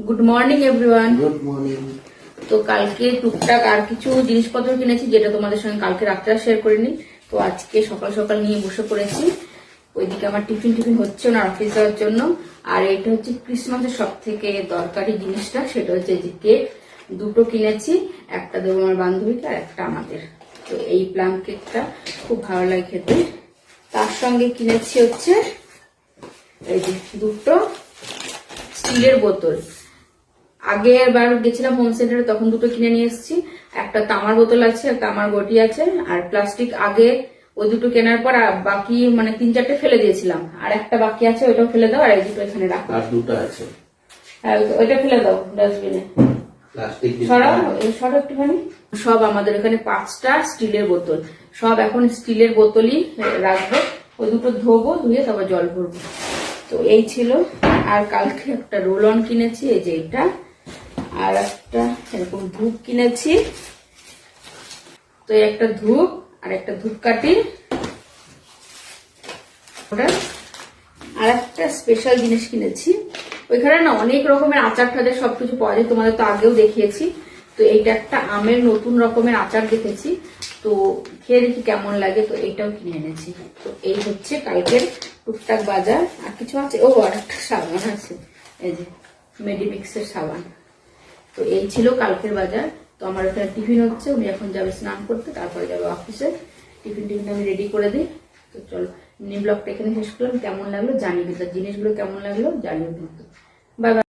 Good morning everyone. Good morning. তো কালকে টুকটাক আর কিছু জিনিসপত্র কিনেছি, যেটা তোমাদের সঙ্গে কালকে রাত্রে শেয়ার করিনি। তো আজকে সকাল সকাল নিয়ে বসে পড়েছি। ওইদিকে আমার টিফিন হচ্ছে না অফিস যাওয়ার জন্য। আর এটা হচ্ছে ক্রিসমাসের সব থেকে দরকারি জিনিসটা, সেটা হচ্ছে যে কেক। দুটো কিনেছি, একটা দেবো আমার বান্ধবীকে আর একটা আমাদের। তো এই প্লাম কেকটা খুব ভালো লাগে খেতে। তার সঙ্গে কিনেছি হচ্ছে এই যে দুটো স্টিলের বোতল। আগের বার গেছিলাম হোম সেন্টারে, তখন দুটো কিনে নিয়ে এসেছি। একটা তামার বোতল আছে, একটা তামার গটি আছে, আর প্লাস্টিক আগে ওই দুটো কেনার পর বাকি মানে 3-4টে ফেলে দিয়েছিলাম, আর একটা বাকি আছে, ওইটাও ফেলে দাও। আর এই দুটো এখানে রাখো। আর দুটো আছে, ওইটা ফেলে দাও ডাস্টবিনে। প্লাস্টিক সব একটুখানি। সব আমাদের এখানে 5টা স্টিলের বোতল, সব এখন স্টিলের বোতলই রাখবো। ওই দুটো ধোবো, ধুয়ে তারপর জল ভরবো। তো এই ছিল। আর কালকে একটা রোল অন কিনেছি, এই যে এটা। আর একটা এরকম ধূপ কিনেছি। তো এই একটা ধূপ আর একটা ধূপকাঠি। আর একটা স্পেশাল জিনিস কিনেছি। ওইখানে না অনেক রকমের আচার টাচার সবকিছু পাওয়া যায়, তোমাদের তো আগেও দেখিয়েছি। তো এইটা একটা আমের নতুন রকমের আচার দেখেছি, তো খেয়ে দেখি কেমন লাগে। তো এইটাও কিনে এনেছি। তো এই হচ্ছে কালকের টুকটাক বাজার। আর কিছু আছে, ও আর একটা সাবান আছে, এই যে মেডিমিক্সের সাবান। তো এই ছিল কালকের বাজার। তো আমার ওখানে টিফিন হচ্ছে, উনি এখন যাবে স্নান করতে, তারপরে যাবে অফিসে। টিফিন আমি রেডি করে দিই। তো চলো, মিনি ব্লগটা এখানে শেষ করলাম। কেমন লাগলো জানিয়ে দিতে, জিনিসগুলো কেমন লাগলো জানিয়ে দিতে। Bye bye.